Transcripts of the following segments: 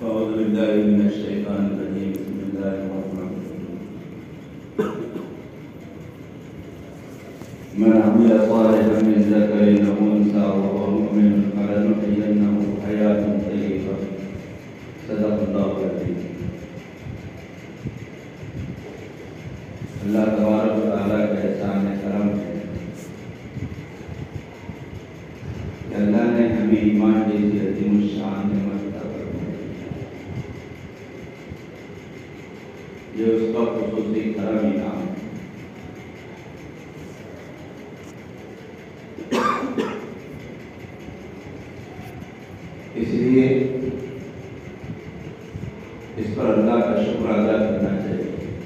أعوذ بالله من الشيطان الرجيم. بسم الله الرحمن الرحيم. من عمل صالحا من ذكر أو أنثى وهو مؤمن فلنحيينه حياة طيبة. صدق الله العظيم. اللہ تبارک و تعالیٰ کا احسان کرم ہے کہ اللہ نے ہمیں ایمان جیسی عظیم الشان نعمت عطا فرمائی، یہ اس کا خصوصی کرم انعام ہے۔ اس لیے اس پر اللہ کا شکر ادا کرنا چاہیے۔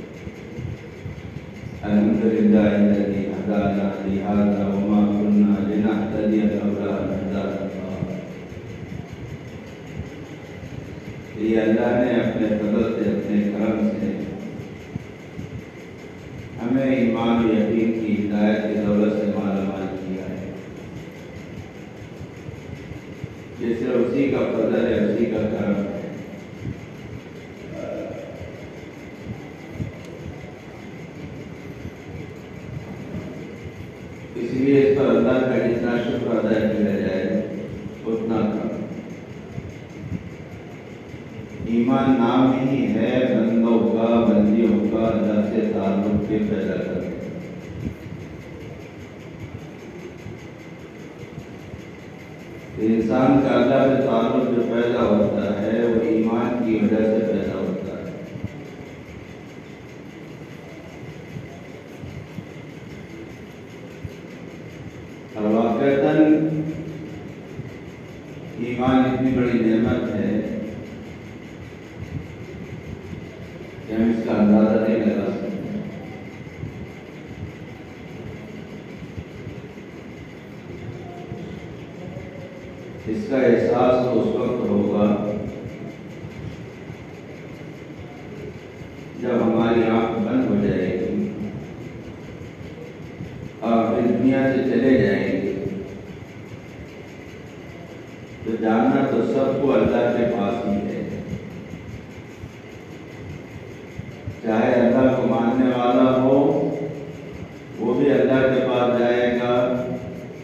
الحمدللہ الذی ہدانا لہذا وما كنا لنہتدی لولا ان ہدانا اللہ۔ یہ اللہ نے اپنے فضل سے، اپنے کرم سے ہمیں ایمان و یقین کی ہدایت کی دولت سے مالا مال کیا ہے۔ یہ صرف اسی کا فضل ہے، اسی کا کرم ہے۔ اس لیے اس پر اللہ کا جتنا شکر ادا کیا جائے اتنا کم۔ ایمان نام ہی ہے بندوں کا، بندیوں کا اللہ سے تعلق کے پیدا کرنے۔ انسان کا اللہ سے تعلق جو پیدا ہوتا ہے وہ ایمان کی وجہ سے پیدا ہوتا ہے۔ اور واقعتاً ایمان اتنی بڑی نعمت ہے کہ ہم اس کا اندازہ نہیں لگا سکتے۔ اس کا احساس تو اس وقت ہوگا جب ہماری آنکھ بند ہو جائے گی اور پھر دنیا سے چلے جائیں گے، تو جاننا تو سب کو اللہ کے پاس ہی ہے۔ چاہے اللہ کو ماننے والا ہو وہ بھی اللہ کے پاس جائے گا،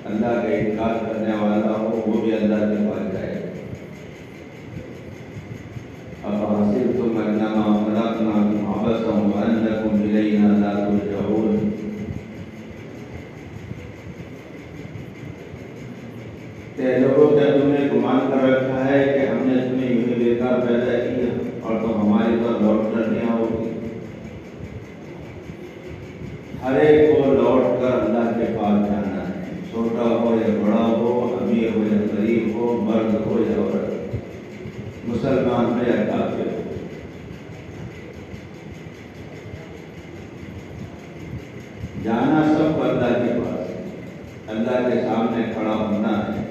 اللہ کا انکار کرنے والا ہو وہ بھی اللہ کے پاس جائے گا۔ أَفَحَسِبْتُمْ أَنَّمَا خَلَقْنَاكُمْ عَبَثًا وَأَنَّكُمْ إِلَيْنَا لَا تُرْجَعُونَ۔ کہ لوگوں کیا تم نے گمان کر رکھا ہے کہ ہم نے تمہیں یوں ہی بیکار پیدا کیا اور تم ہماری طرف لوٹ کر نہیں آؤ گے؟ ہر ایک کو لوٹ کر اللہ کے پاس جانا ہے، چھوٹا ہو یا بڑا ہو، امیر ہو یا غریب ہو، مرد ہو یا عورت، مسلمان ہو یا کافر ہو۔ جانا سب کو اللہ کے پاس ہے، اللہ کے سامنے کھڑا ہونا ہے،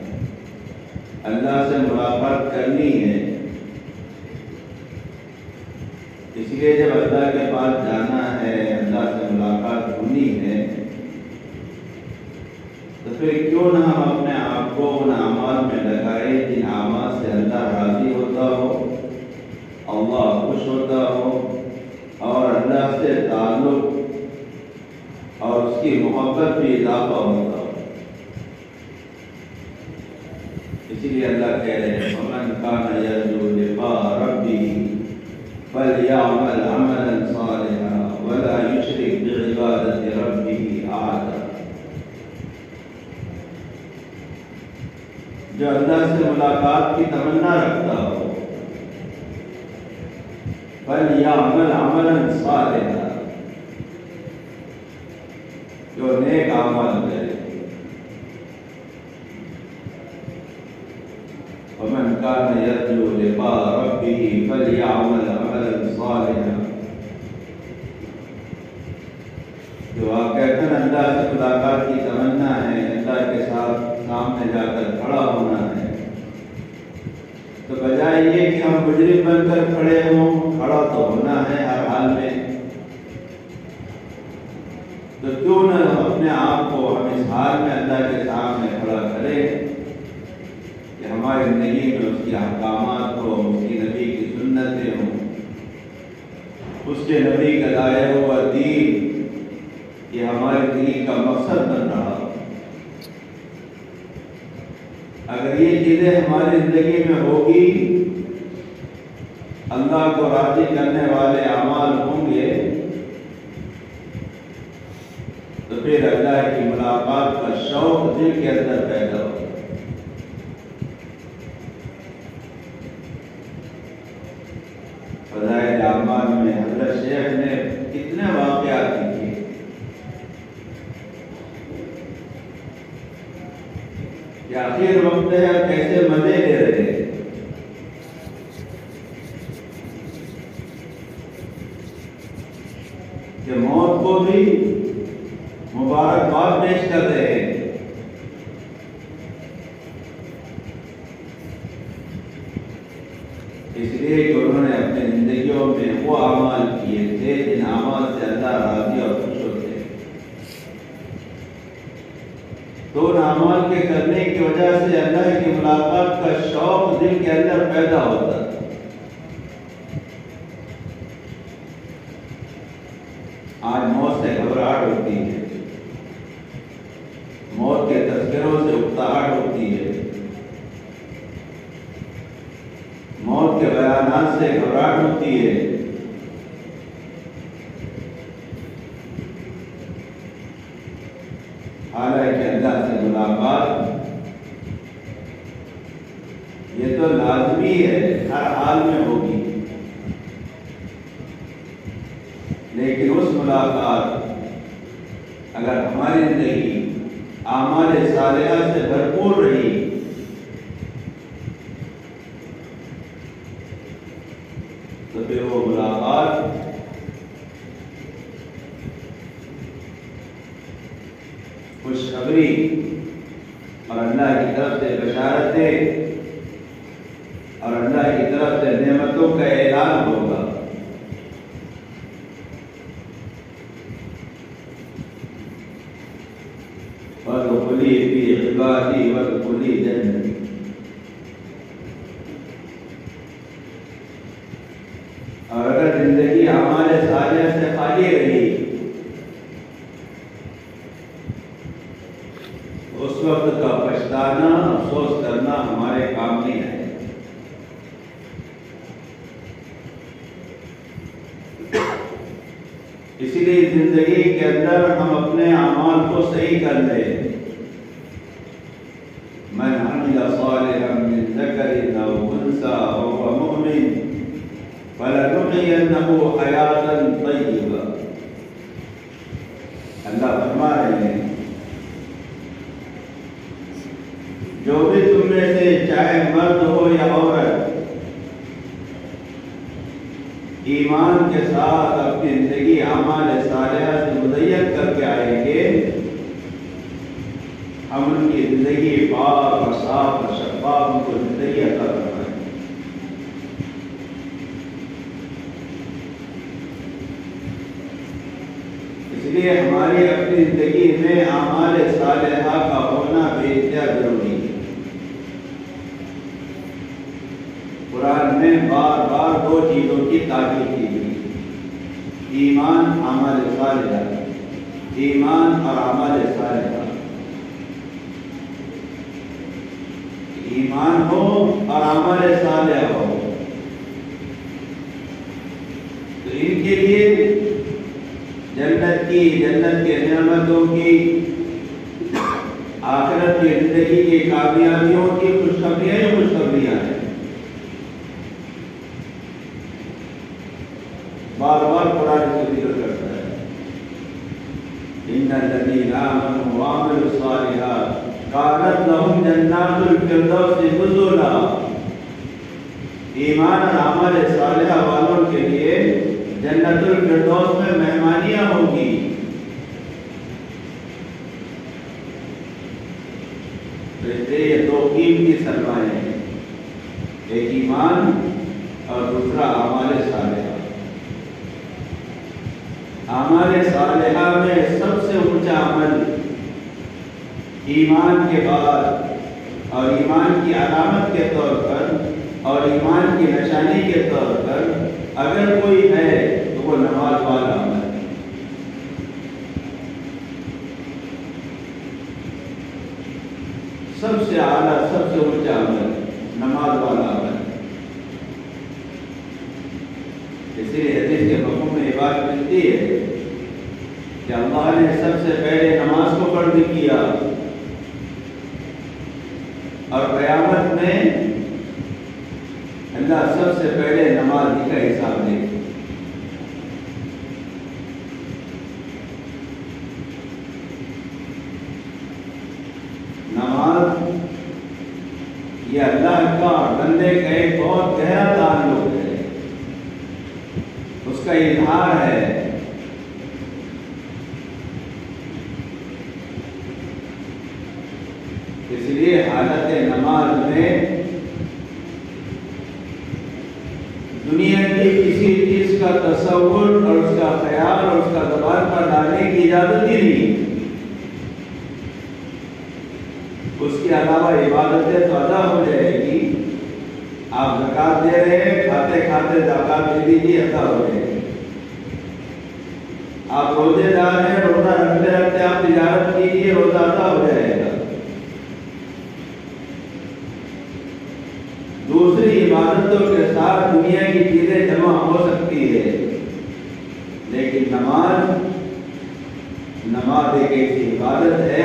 اللہ سے ملاقات کرنی ہے۔ اس لیے جب اللہ کے پاس جانا ہے، اللہ سے ملاقات ہونی ہے، تو پھر کیوں نہ ہم اپنے آپ کو ان اعمال میں لگائیں جن اعمال سے اللہ راضی ہوتا ہو، اللہ خوش ہوتا ہو اور اللہ سے تعلق اور اس کی محبت بھی اضافہ ہوتا ہو۔ اسی لیے اللہ کہہ رہے ہیں وَمَنْ كَانَ يَرْجُو لِقَاءَ رَبِّهِ فَلْيَعْمَلْ عَمَلًا صَالِحًا وَلَا يُشْرِكْ بِعِبَادَةِ رَبِّهِ أَحَدًا۔ جو اللہ سے ملاقات کی تمنا رکھتا ہو فَلْيَعْمَلْ عَمَلًا صَالِحًا، جو نیک عمل کرے۔ وَمَنْ كَانَ يَرْجُو لِقَاءَ رَبِّهِ فَلْيَعْمَلْ عَمَلًا صَالِحًا، جو واقعتاً اللہ سے ملاقات کی تمنا ہے، اللہ کے ساتھ سامنے جا کر کھڑا ہونا ہے، تو بجائے یہ کہ ہم مجرم بن کر کھڑے ہوں، کھڑا تو ہونا ہے ہر حال میں، تو کیوں نہ اپنے آپ کو ہم اس حال میں اللہ کے سامنے کھڑا کریں کہ ہماری زندگی میں اس کے احکامات کو، اس کی نبی کی اس کے نبی کا لایا ہوا دین یہ ہمارے دین کا مقصد بن رہا. اگر یہ چیزیں ہماری زندگی میں ہوگی، اللہ کو راضی کرنے والے اعمال ہوں گے، تو پھر اللہ کی ملاقات کا شوق دل کے اندر پیدا ہوگا. فضائل اعمال میں حضرت شیخ نے کتنے واقعات لکھے. کہ آخر وقت ہے کیسے مزے لے رہے ہیں. کہ موت کو بھی مبارکباد پیش کر رہے ہیں. اس لیے کہ انہوں نے اپنی زندگیوں میں وہ اعمال کیے تھے جن اعمال سے اللہ راضی اور خوش ہوتے ہیں. تو ان اعمال کے کرنے کی وجہ سے اللہ کی ملاقات کا شوق دل کے اندر پیدا ہوتا ہے. آج موت سے گھبراہٹ ہوتی ہے، موت کے تذکروں سے اکتاہٹ ہوتی ہے، موت کے بیانات سے گھبراہٹ ہوتی ہے. حالانکہ اللہ سے ملاقات یہ تو لازمی ہے، ہر حال میں ہوگی. لیکن اس ملاقات اگر ہماری زندگی اعمال صالحہ سے بھرپور رہی تو پھر وہ ملاقات خوشخبری اور اللہ کی طرف سے بشارتیں اور اللہ کی طرف سے نعمتوں کا اعلان ہوگا. وَادْخُلِي فِي عِبَادِي وَادْخُلِي جَنَّتِي. اور اگر زندگی اعمال صالحہ سے خالی رہی اس وقت کا پچھتانا افسوس کرنا ہمارے کام نہیں ہے. اسی لیے زندگی کے اندر ہم اپنے اعمال کو صحیح کر لیں. من عمل صالحا من ذکر او انثى وهو مؤمن فلنحيينه حیاتا طیبہ. اللہ فرما رہے ہیں جو بھی تم میں سے چاہے مرد ہو یا عورت ایمان کے ساتھ اپنی زندگی اعمال صالحہ سے مزین کر کے آئیں گے، ہم ان کی زندگی پاک اور صاف اور شفاف ان کو زندگی عطا فرمائیں گے. اس لیے ہماری اپنی زندگی میں اعمال صالحہ کا ہونا بے انتہا ضروری ہے. قرآن میں بار بار دو چیزوں کی تاکید کی گئی: ایمان، اعمال صالحہ. ایمان اور اعمال صالحہ، ایمان ہو اور اعمال صالحہ ہو تو ان کے لیے جنت کے نعمتوں کی، آخرت کی زندگی کی کامیابیوں کی خوشخبریاں ہی خوشخبریاں ہیں. بار بار قرآن کو ذکر کرتا ہے ان الذین آمنوا وعملوا الصالحات کانت لهم جنات الفردوس نزلا. ایمان اور اعمال صالحہ والوں کے لیے جنت الفردوس میں مہمانیاں ہوں گی. یہ دو قیمتی سرمایے ہیں، ایک ایمان اور دوسرا اعمال صالحہ. اعمال صالحہ میں سب سے اونچا عمل ایمان کے بعد اور ایمان کی علامت کے طور پر اور ایمان کی نشانی کے طور پر اگر کوئی ہے تو وہ نماز والا عمل ہے۔ سب سے اعلیٰ سب سے اونچا عمل نماز والا عمل ہے۔ اس لیے حدیث کے مفہوم میں یہ بات ملتی ہے کہ اللہ نے سب سے پہلے نماز کو فرض کیا اور قیامت میں اللہ سب سے پہلے نماز ہی کا حساب لے گا۔ نماز یہ اللہ کا بندے کا ایک بہت گہرا تعلق ہے، اس کا اظہار ہے۔ اس لیے حالت نماز میں دنیا کی کسی چیز کا تصور اور اس کا خیال اور اس کا زبان پر لانے کی اجازت ہی نہیں۔ اس کے علاوہ عبادتیں تو ادا ہو جائے گی، آپ زکوٰۃ دے رہے ہیں، کھاتے کھاتے زکوٰۃ دے دیجیے، ادا ہو جائے گی۔ آپ روزے دار ہیں، روزہ رکھتے رکھتے آپ تجارت کیجیے، روزہ ادا ہو جائے گا۔ دوسری عبادتوں کے ساتھ دنیا کی چیزیں جمع ہو سکتی ہے، لیکن نماز ایک ایسی عبادت ہے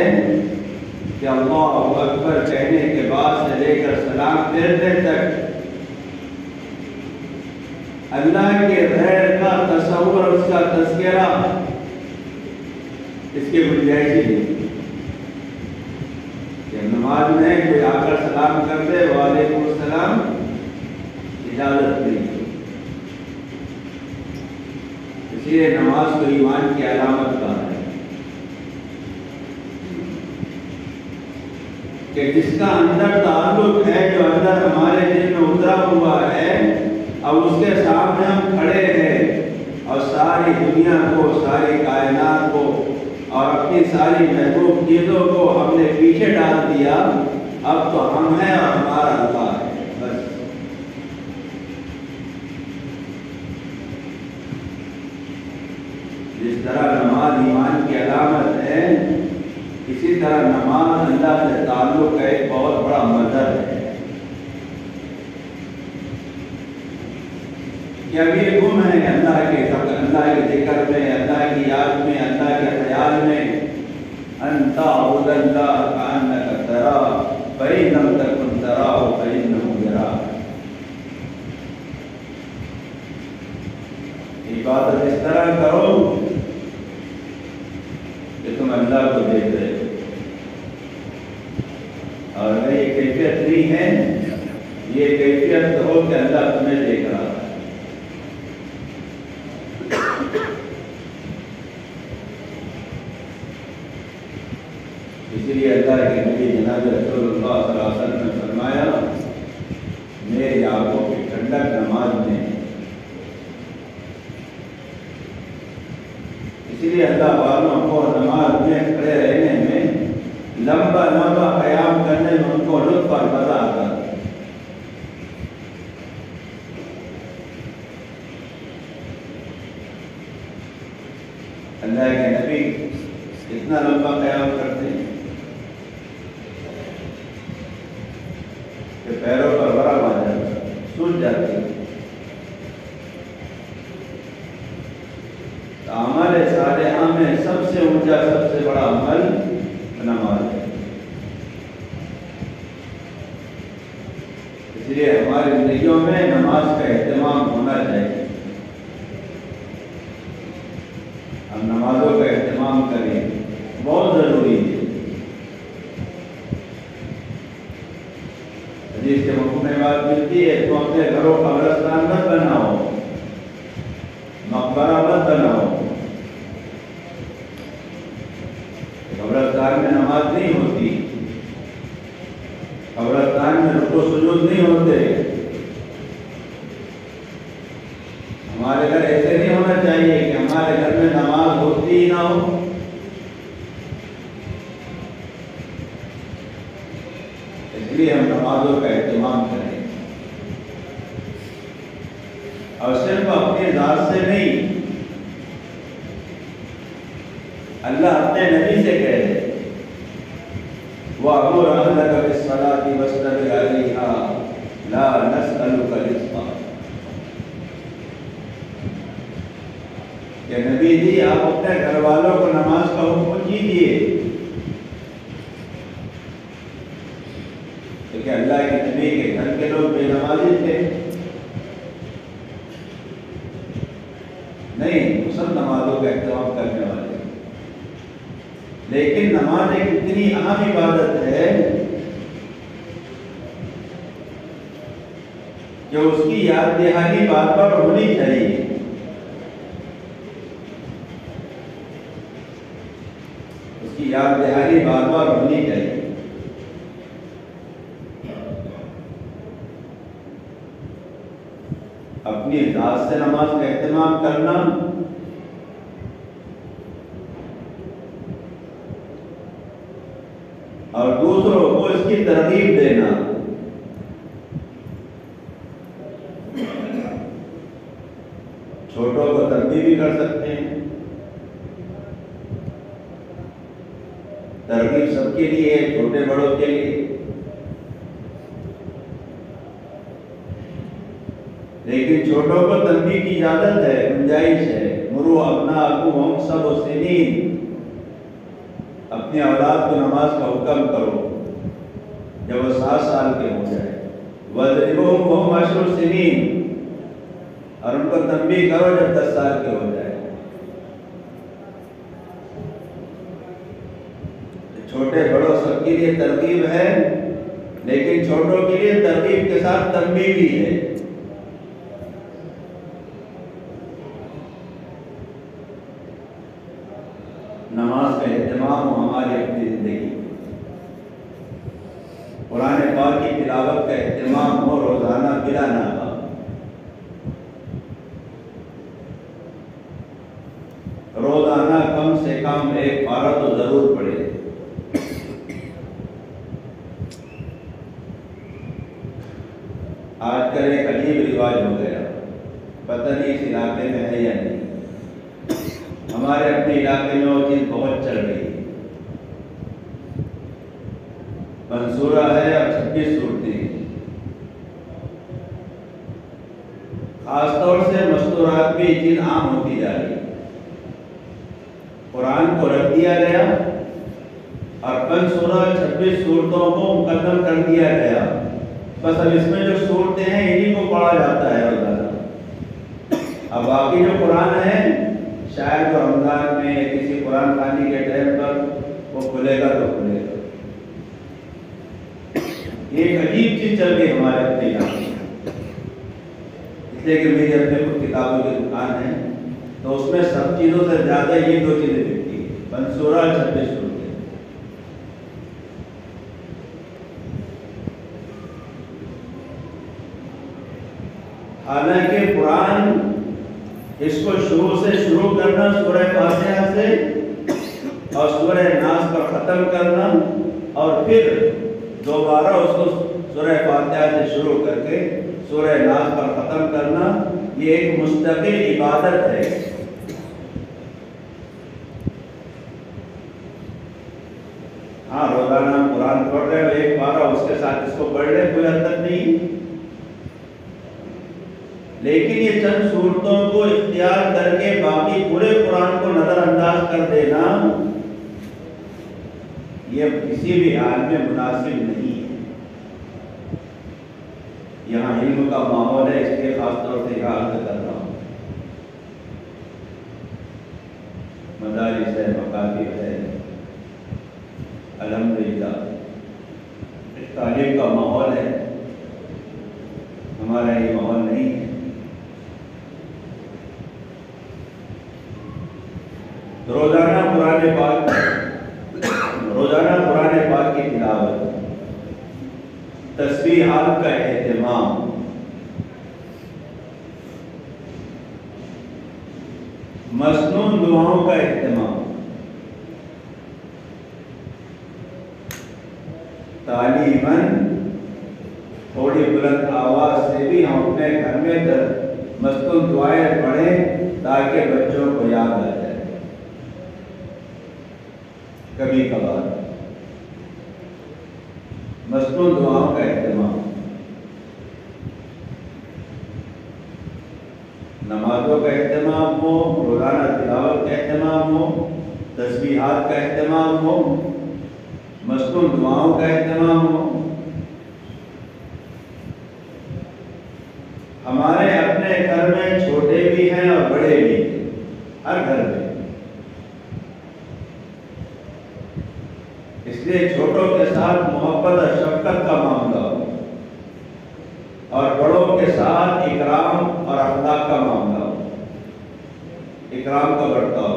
کہ اللہ اکبر کہنے کے بعد سے لے کر سلام پھیرنے تک اللہ کے غیر کا تصور اور اس کا تذکرہ اس کی گنجائش ہی نہیں۔ کہ نماز میں کوئی آ کر سلام کر دے وعلیکم السلام، اجازت نہیں۔ اس لیے نماز کو ایمان کی علامت کا ہے کہ جس کا اندر تعلق ہے، جو اندر ہمارے دل میں اترا ہوا ہے، اب اس کے سامنے ہم کھڑے ہیں اور ساری دنیا کو، ساری کائنات کو اور اپنی ساری محبوب چیزوں کو ہم نے پیچھے ڈال دیا۔ اب تو ہم ہیں اور ہمارا اللہ ہے، بس۔ جس طرح نماز ایمان کی علامت ہے، اسی طرح نماز اللہ سے تعلق کا ایک بہت بڑا مظہر ہے۔ کہ اب یہ گم ہے اللہ کے ذکر میں، اللہ کی یاد میں، اللہ کے خیال میں۔ ان تعبد اللہ کأنک تراہ فإن لم تکن تراہ فإنہ یراک۔ عبادت اس طرح کرو کہ تم اللہ کو دیکھ رہے ہو، اور اگر یہ کیفیت نہیں ہے، یہ کیفیت ہو کہ اللہ تمہیں دیکھ رہا ہے۔ اسی لیے اللہ کے نبی جناب رسول اللہ صلی اللہ علیہ وسلم نے فرمایا، میری آنکھوں کی ٹھنڈک نماز میں ہے۔ اسی لیے اللہ والوں کو نماز میں کھڑے رہنے میں، لمبا لمبا قیام کرنے میں ان کو لطف اور مزہ آتا ہے۔ اللہ کے نبی اتنا لمبا قیام کرتے ہیں کہ پیروں پر ورم آ جاتا ہے، سوج جاتی ہے۔ عمل صالحہ میں سب سے اونچا، سب سے بڑا عمل نماز ہے۔ اس لیے ہماری زندگیوں میں نماز کا اہتمام ہونا چاہیے۔ ہم نمازوں کا اہتمام کریں، بہت ضروری ہے۔ حدیث کے مفہوم میں بات ملتی ہے، تو اپنے گھروں کا قبرستان مت بناؤ، مقبرہ مت بناؤ۔ قبرستان میں نماز نہیں ہوتی، قبرستان میں رکوع سجود نہیں ہوتے۔ ہمارے گھر ایسے نہیں ہونا چاہیے کہ ہمارے گھر میں نماز ہوتی ہی نہ ہو۔ اس لیے ہم نمازوں کا اہتمام کریں، اور صرف اپنی ذات سے نہیں، اللہ اپنے نبی سے کہہ رہے وَأْمُرْ أَهْلَكَ بِالصَّلَاةِ وَاصْطَبِرْ عَلَيْهَا لَا نَسْأَلُكَ رِزْقًا۔ کہ نبی جی آپ اپنے گھر والوں کو نماز کا حکم کیجیے، کہ اللہ کے نبی کے گھر کے لوگ بے نمازی تھے؟ نہیں، سب نمازوں کا اہتمام کرنے والے، لیکن نماز ایک اتنی اہم عبادت ہے کہ اس کی یاد دہانی بار بار ہونی چاہیے۔ اس کی یاد دہانی بار بار ہونی چاہیے۔ اپنی ذات سے نماز کا اہتمام کرنا اور دوسروں کو اس کی ترغیب دینا۔ چھوٹوں کو ترغیب بھی کر سکتے ہیں، ترغیب سب کے لیے ہے، چھوٹے بڑوں کے لیے، لیکن چھوٹوں کو تنبیہ کی اجازت ہے، گنجائش ہے۔ مروا ابناءکم سبع سنین، اپنی اولاد کو نماز کا حکم کرو جب وہ 7 سال کے ہو جائے۔ وَاضْرِبُوهُمْ وَهُمْ 10 سنین، اور ان کو تنبیہ کرو جب 10 سال کے ہو جائے۔ چھوٹے بڑوں سب کے لیے ترغیب ہے، لیکن چھوٹوں کے لیے ترغیب کے ساتھ تنبیہ بھی ہے۔ نماز کا اہتمام ہو ہماری اپنی زندگی، قرآن پاک کی تلاوت کا اہتمام ہو روزانہ بلا ناغہ، روزانہ کم سے کم 1 پارہ تو ضرور پڑھے۔ آج کل ایک عجیب رواج ہو گیا، پتہ نہیں اس علاقے میں ہے یا نہیں، ہمارے اپنے علاقے میں وہ چیز بہت چل رہی ہے۔ منصورہ ہے اور 26 صورتیں ہیں، خاص طور سے مستورات میں یہ چیز عام ہوتی جا رہی ہے۔ قرآن کو رکھ دیا گیا اور منصورہ 26 صورتوں کو مقدم کر دیا گیا، بس اب اس میں جو صورتیں ہیں انہی کو پڑھا جاتا ہے روزانہ۔ اب باقی جو قرآن ہے شاید رمضان میں کسی قرآن خوانی کے ٹائم پر وہ کھلے گا تو کھلے گا۔ یہ ایک عجیب چیز چل گئی ہمارے اپنے علاقے میں، اس لیے کہ میری اپنے کچھ کتابوں کی دکان ہے تو اس میں سب چیزوں سے زیادہ یہ 2 چیزیں دکھتی ہیں، منصورہ اور 26 صورتیں۔ حالانکہ قرآن اس کو شروع کرنا سورہ فاتحہ سے اور سورہ ناس پر ختم کرنا، اور پھر دوبارہ اس کو سورہ فاتحہ سے شروع کر کے سورہ ناس پر ختم کرنا، یہ ایک مستقل عبادت ہے۔ ہاں، روزانہ قرآن پڑھ رہے ہو 1 پارہ، اس کے ساتھ اس کو پڑھ لے، کوئی حد تک نہیں، لیکن یہ چند صورتوں کو اختیار کر کے باقی پورے قرآن کو نظر انداز کر دینا یہ کسی بھی حال میں مناسب نہیں ہے۔ یہاں علم کا ماحول ہے، اس لیے خاص طور سے یہاں عرض کر رہا ہوں۔ مدارس ہے، مکاتب ہے، الحمدللہ تعلیم کا ماحول ہے، ہمارا یہ ماحول نہیں ہے۔ روزانہ قرآن پاک کی تلاوت، تسبیحات کا اہتمام، مسنون دعاؤں کا اہتمام، تعلیماً تھوڑی بلند آواز سے بھی ہم اپنے گھر میں مسنون دعائیں پڑھیں تاکہ بچوں کو یاد آ جائے۔ کبھی کبھار مصنون دعاؤں کا اہتمام، نمازوں کا اہتمام ہو، روزانہ تلاوت کا اہتمام ہو، تسبیحات کا اہتمام ہو، مصنون دعاؤں کا اہتمام ہو۔ ہمارے اپنے گھر میں چھوٹے بھی ہیں اور بڑے بھی ہیں، ہر گھر میں، اس لیے چھوٹوں کے ساتھ محبت اور شفقت کا معاملہ ہو اور بڑوں کے ساتھ اکرام اور اخلاق کا معاملہ ہو، اکرام کا برتاؤ۔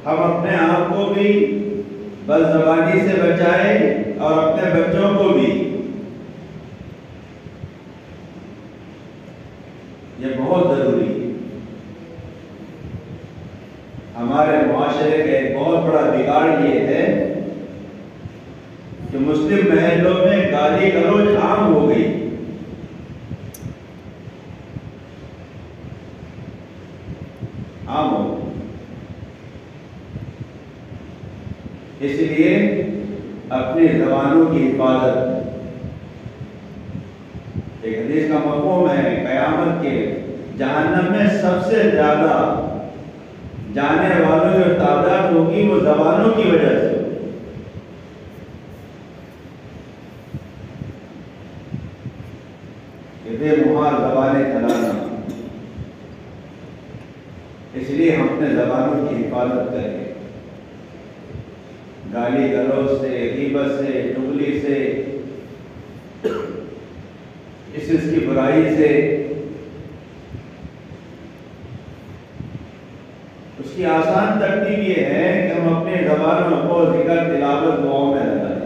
ہم اپنے آپ کو بھی بد زبانی سے بچائیں اور اپنے بچوں کو بھی، یہ بہت ضروری ہے۔ ہمارے معاشرے کا ایک بہت بڑا بگاڑ یہ ہے کہ مسلم محلوں میں گالی گلوچ عام ہو گئی، عام ہو گئی۔ اس لیے اپنی زبانوں کی حفاظت، ایک حدیث کا مفہوم ہے قیامت کے جہنم میں سب سے زیادہ جانے والوں جو تعداد ہوگی وہ زبانوں کی وجہ سے، بے مہار زبانیں چلانا۔ اس لیے ہم اپنے زبانوں کی حفاظت کریں، گالی گلوچ سے، غیبت سے، چغلی سے، اس کی برائی سے۔ اس کی آسان ترتیب یہ ہے کہ ہم اپنی زبانوں کو ذکر، تلاوت، دعاؤں میں لگائیں۔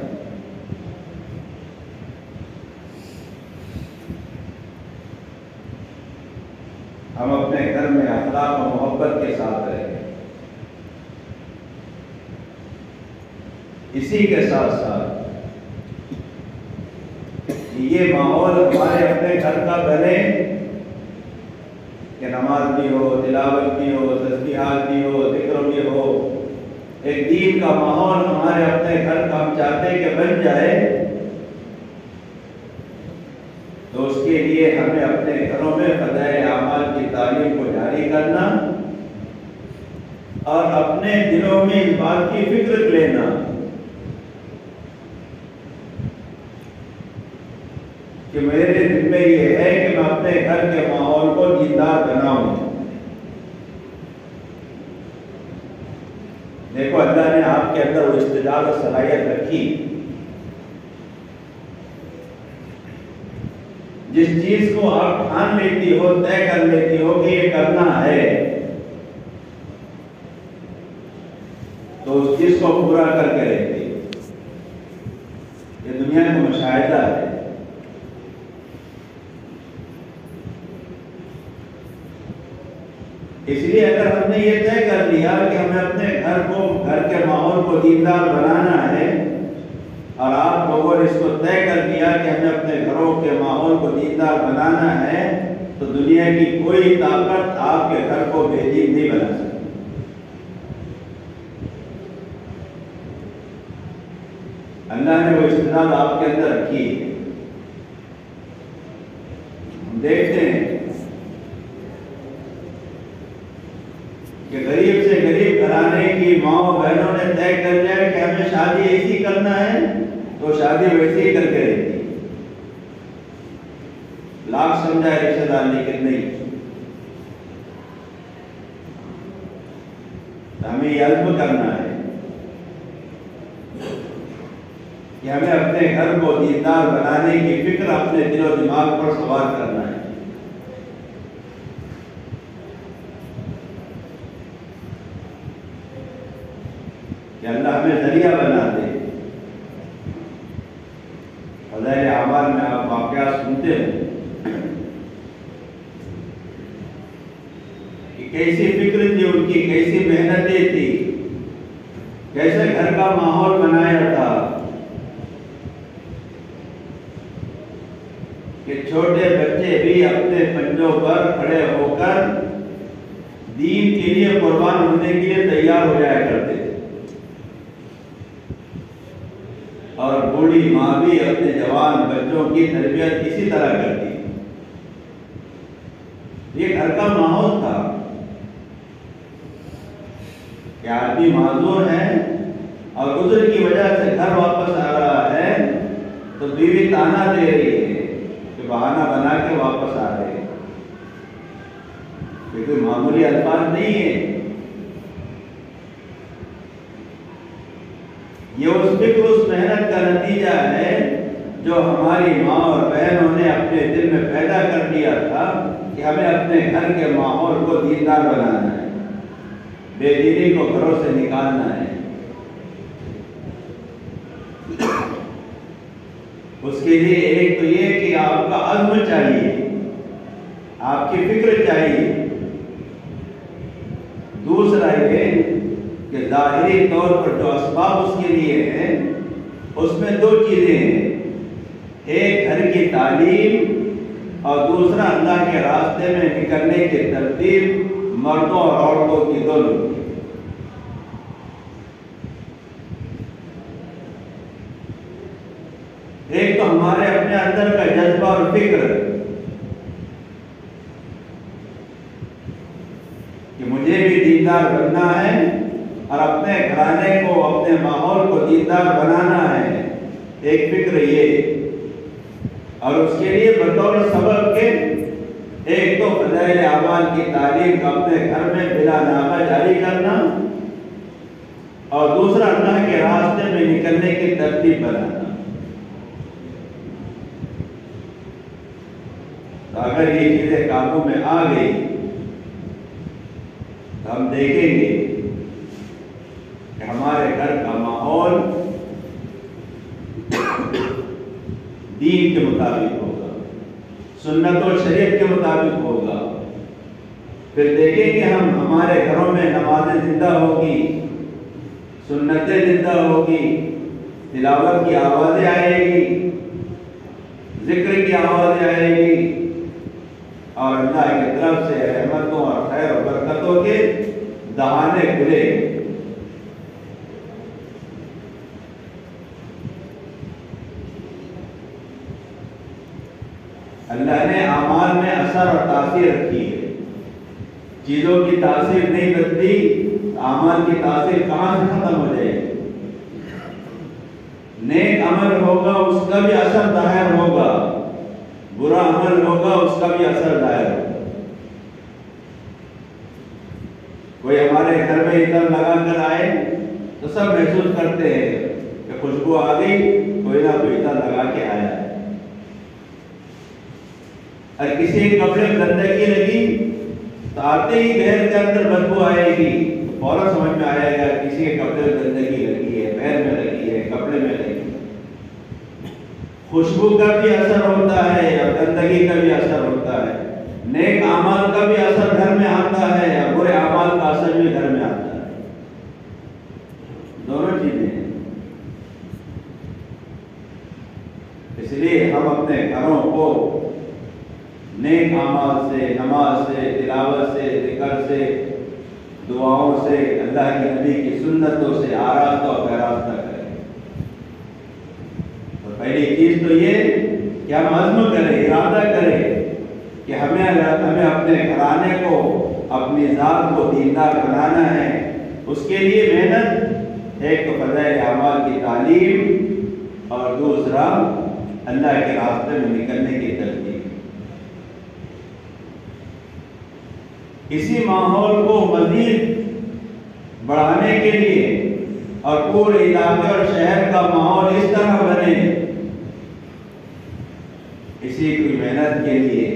ہم اپنے گھر میں اخلاق و محبت کے ساتھ رہیں۔ اسی کے ساتھ ساتھ یہ ماحول ہمارے اپنے گھر کا بنے کہ نماز بھی ہو، تلاوت بھی ہو، تسبیحات بھی ہو، ذکر بھی ہو، ایک دین کا ماحول ہمارے اپنے گھر کا ہم چاہتے ہیں کہ بن جائے، تو اس کے لیے ہمیں اپنے گھروں میں فضائل اعمال کی تعلیم کو جاری کرنا اور اپنے دلوں میں اس بات کی فکر لینا کہ میرے دل میں یہ ہے کہ میں اپنے گھر کے ماحول کو دیندار بناؤں۔ دیکھو اللہ نے آپ کے اندر وہ استعداد اور صلاحیت رکھی، جس چیز کو آپ ٹھان لیتی ہو، طے کر لیتی ہو کہ یہ کرنا ہے، تو اس چیز کو پورا کر کے رہتی۔ یہ دنیا کا مشاہدہ ہے۔ اس لیے اگر ہم نے یہ طے کر لیا کہ ہمیں اپنے گھر کے ماحول کو دیندار بنانا ہے، اور آپ لوگوں نے اس کو طے کر دیا کہ ہمیں اپنے گھروں کے ماحول کو دیندار بنانا ہے، تو دنیا کی کوئی طاقت آپ کے گھر کو بے دین نہیں بنا سکتی۔ اللہ نے وہ استعداد آپ کے اندر رکھی ہے۔ ہم دیکھتے ہیں کہ غریب سے غریب گھرانے کی ماں بہنوں نے طے کر لیا کہ ہمیں شادی ایسی کرنا ہے، تو شادی ویسے ہی کر کے رہتی، لاکھ سمجھائے رشتہ دار لیکن نہیں۔ ہمیں یہ عزم کرنا ہے کہ ہمیں اپنے گھر کو دیندار بنانے کی فکر اپنے دل و دماغ پر سوار کرنا ہے۔ کہ اللہ ہمیں ذریعہ بنا دے۔ فضائل اعمال میں آپ واقعات سنتے ہیں کہ کیسی فکر تھی ان کی، کیسی محنتیں تھی، کیسے گھر کا ماحول بنایا تھا کہ چھوٹے بچے بھی اپنے پنجوں پر کھڑے ہو کر دین کے لیے قربان ہونے کے لیے تیار ہو جایا کرتے تھے، اور بوڑھی ماں بھی اپنے جوان بچوں کی تربیت اسی طرح کرتی۔ یہ گھر کا ماحول تھا کہ آدمی معذور ہے اور عذر کی وجہ سے گھر واپس آ رہا ہے تو بیوی تانا دے رہی ہے کہ بہانہ بنا کے واپس آ رہے ہیں۔ یہ کوئی معمولی الفاظ نہیں ہے، یہ اس فکر اس محنت کا نتیجہ ہے جو ہماری ماں اور بہنوں نے اپنے دل میں پیدا کر دیا تھا کہ ہمیں اپنے گھر کے ماحول کو دیندار بنانا ہے، بے دینی کو گھروں سے نکالنا ہے۔ اس کے لیے ایک تو یہ کہ آپ کا عزم چاہیے، آپ کی فکر چاہیے، دوسرا یہ کہ ظاہری طور پر جو اسباب اس کے لیے ہیں اس میں دو چیزیں ہیں، ایک گھر کی تعلیم اور دوسرا اللہ کے راستے میں نکلنے کی ترتیب مردوں اور عورتوں کی دونوں۔ ایک تو ہمارے اپنے اندر کا جذبہ اور فکر کہ مجھے بھی دیندار بننا ہے اور اپنے گھرانے کو اپنے ماحول کو دیندار بنانا ہے، ایک فکر یہ، اور اس کے لیے بطور سبب کے ایک تو فضائل اعمال کی تعلیم اپنے گھر میں بلا ناغہ جاری کرنا اور دوسرا اللہ کے راستے میں نکلنے کی ترتیب بنانا۔ تو اگر یہ چیزیں قابو میں آ گئی تو ہم دیکھیں گے کہ ہمارے گھر کا ماحول دین کے مطابق ہوگا، سنت و شریعت کے مطابق ہوگا۔ پھر دیکھیں گے ہم ہمارے گھروں میں نمازیں زندہ ہوگی، سنتیں زندہ ہوگی، تلاوت کی آوازیں آئے گی، ذکر کی آوازیں آئے گی، اور اللہ کی طرف سے رحمتوں اور خیر و برکتوں کے دہانے کھلے۔ اللہ نے اعمال میں اثر اور تاثیر رکھی ہے، چیزوں کی تاثیر نہیں بنتی، اعمال کی تاثیر کہاں سے ختم ہو جائے گی؟ نیک عمل ہوگا اس کا بھی اثر ظاہر ہوگا، برا عمل ہوگا اس کا بھی اثر ظاہر ہوگا۔ کوئی ہمارے گھر میں عطر لگا کر آئے تو سب محسوس کرتے ہیں کہ خوشبو آ گئی، کوئی نہ کوئی عطر لگا کے آیا ہے۔ اور کسی کپڑے میں گندگی لگی تو آتے ہی گھر کے اندر بدبو آئے گی، فوراً سمجھ میں آئے گا کسی کے کپڑے میں گندگی لگی ہے، پیر میں لگی ہے، کپڑے میں لگی ہے۔ خوشبو کا بھی اثر ہوتا ہے اور گندگی کا بھی اثر ہوتا ہے، نیک اعمال کا بھی اثر گھر میں آتا ہے اور برے اعمال کا اثر بھی گھر میں آتا ہے، دونوں چیزیں ہیں۔ اس لیے ہم اپنے گھروں کو نیک اعمال سے، نماز سے، تلاوت سے، ذکر سے، دعاؤں سے، اللہ کے نبی کی سنتوں سے آراستہ اور پیراستہ کریں۔ تو پہلی چیز تو یہ کہ ہم عزم کریں، ارادہ کریں کہ ہمیں اپنے گھرانے کو، اپنی ذات کو دیندار بنانا ہے۔ اس کے لیے محنت، ایک تو فضائل اعمال کی تعلیم اور دوسرا اللہ کے راستے میں نکلنے کی ترتیب۔ اسی ماحول کو مزید بڑھانے کے لیے اور پورے علاقے اور شہر کا ماحول اس طرح بنے، اسی کی محنت کے لیے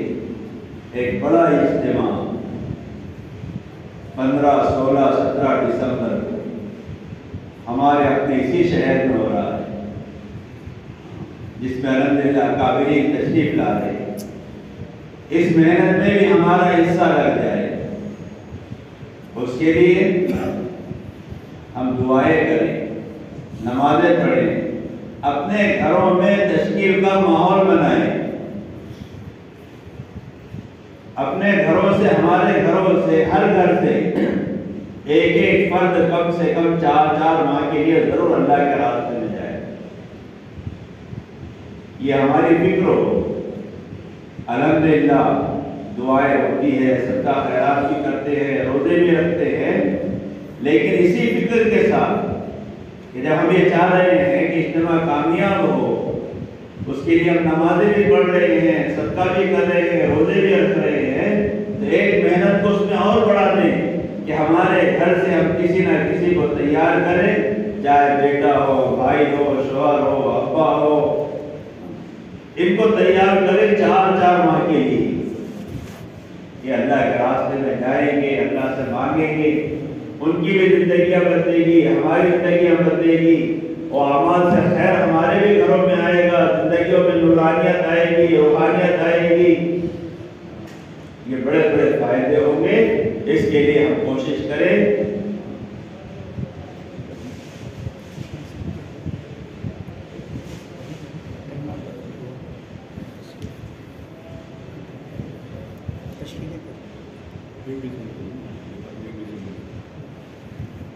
ایک بڑا اجتماع 15، 16، 17 دسمبر کو ہمارے اپنے اسی شہر میں ہو رہا ہے، جس میں الحمدللہ اکابرین تشریف لا رہے ہیں۔ اس محنت میں بھی ہمارا حصہ لگ جائے، اس کے لیے ہم دعائیں کریں، نمازیں پڑھیں، اپنے گھروں میں تشکیل کا ماحول بنائیں، اپنے گھروں سے، ہمارے گھروں سے، ہر گھر سے ایک ایک فرد کم سے کم 4 ماہ کے لیے ضرور اللہ کے راستے میں جائے. یہ ہماری فکر ہو. الحمدللہ دعائیں ہوتی ہے، صدقہ خیرات بھی کرتے ہیں، روزے بھی رکھتے ہیں، لیکن اسی فکر کے ساتھ کہ جب ہم یہ چاہ رہے ہیں کہ اجتماع کامیاب ہو، اس کے لیے ہم نمازیں بھی پڑھ رہے ہیں، صدقہ بھی کر رہے ہیں، روزے بھی رکھ رہے ہیں، تو ایک محنت کو اس میں اور بڑھا دیں کہ ہمارے گھر سے ہم کسی نہ کسی کو تیار کریں، چاہے بیٹا ہو، بھائی ہو، شوہر ہو، ابا ہو، ان کو تیار کریں 4 ماہ کے لیے کہ اللہ کے راستے میں جائیں گے، اللہ سے مانگیں گے، ان کی بھی زندگیاں بدلے گی، ہماری زندگیاں بدلے گی، اور اعمال سے خیر ہمارے بھی گھروں میں آئے گا، زندگیوں میں نورانیت آئے گی، روحانیت آئے گی. یہ بڑے بڑے فائدے ہوں گے. اس کے لیے ہم کوشش کریں.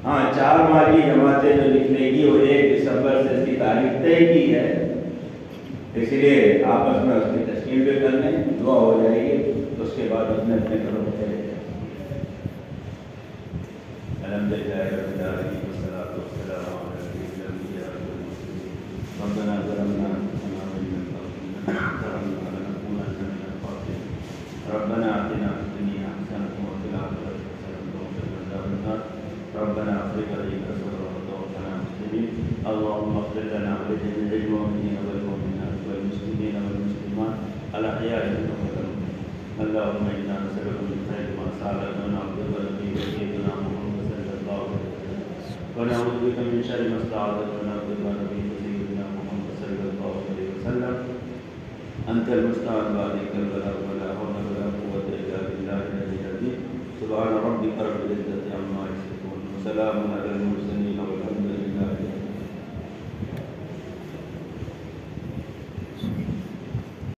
ہاں 4 ماہ کی جماعتیں جو نکلے گی وہ 1 دسمبر سے اس کی تاریخ طے کی ہے، اس لیے آپس میں اس کی تشکیل بھی کر لیں، دعا ہو جائے گی، اس کے بعد اپنے اپنے گھروں میں چلے جائیں. الحمدللہ رب العالمین والصلاۃ والسلام علی سیدنا ربنا ظلمنا انفسنا وان لم تغفر لنا لنكونن من الخاسرين. ربنا آتنا في الدنيا حسنة وفي الآخرة حسنة وقنا عذاب النار. ربنا افرغ علينا صبرا وتوفنا مسلمين. اللهم اغفر لنا ولجميع المؤمنين والمؤمنات والمسلمين والمسلمات الاحياء منهم والاموات. اللهم انا نسألك من خير ما سألك من عبدك ونبيك سيدنا محمد صلى الله عليه وسلم، ونعوذ بك من شر ما استعاذك من عبدك ونبيك سيدنا محمد صلى الله عليه وسلم. انت المستعان وعليك البلاغ ولا حول ولا قوة الا بالله العلي العظيم. سبحان ربك رب العزة عما يصفون وسلام على المرسلين